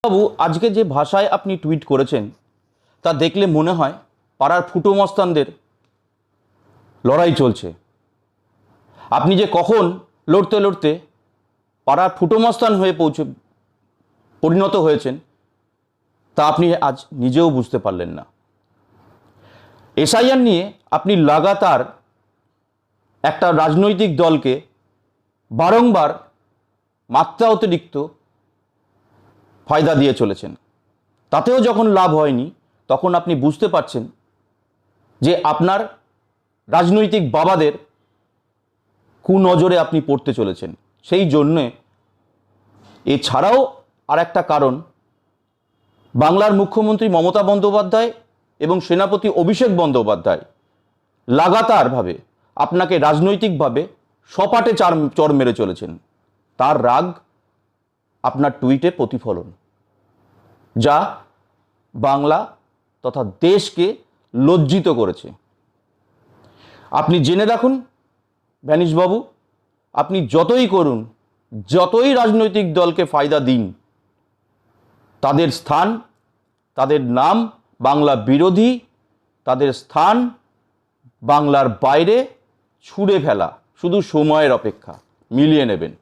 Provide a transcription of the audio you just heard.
বাবু, আজকে যে ভাষায় আপনি টুইট করেছেন তা দেখলে মনে হয় পাড়ার ফুটো মস্তানদের লড়াই চলছে। আপনি যে কখন লড়তে লড়তে পাড়ার ফুটো মস্তান হয়ে পরিণত হয়েছেন তা আপনি আজ নিজেও বুঝতে পারলেন না। এসআইআর নিয়ে আপনি লাগাতার একটা রাজনৈতিক দলকে বারংবার মাত্রা অতিরিক্ত ফায়দা দিয়ে চলেছেন। তাতেও যখন লাভ হয়নি তখন আপনি বুঝতে পারছেন যে আপনার রাজনৈতিক বাবাদের কুনজরে আপনি পড়তে চলেছেন। সেই জন্যে এছাড়াও আর একটা কারণ, বাংলার মুখ্যমন্ত্রী মমতা বন্দ্যোপাধ্যায় এবং সেনাপতি অভিষেক বন্দ্যোপাধ্যায় লাগাতারভাবে আপনাকে রাজনৈতিকভাবে সপাটে চর মেরে চলেছেন। তার রাগ আপনার টুইটে প্রতিফলন, যা বাংলা তথা দেশকে লজ্জিত করেছে। আপনি জেনে রাখুন ভ্যানিশবাবু, আপনি যতই করুন, যতই রাজনৈতিক দলকে ফায়দা দিন, তাদের স্থান, তাদের নাম বাংলা বিরোধী, তাদের স্থান বাংলার বাইরে ছুঁড়ে ফেলা শুধু সময়ের অপেক্ষা। মিলিয়ে নেবেন।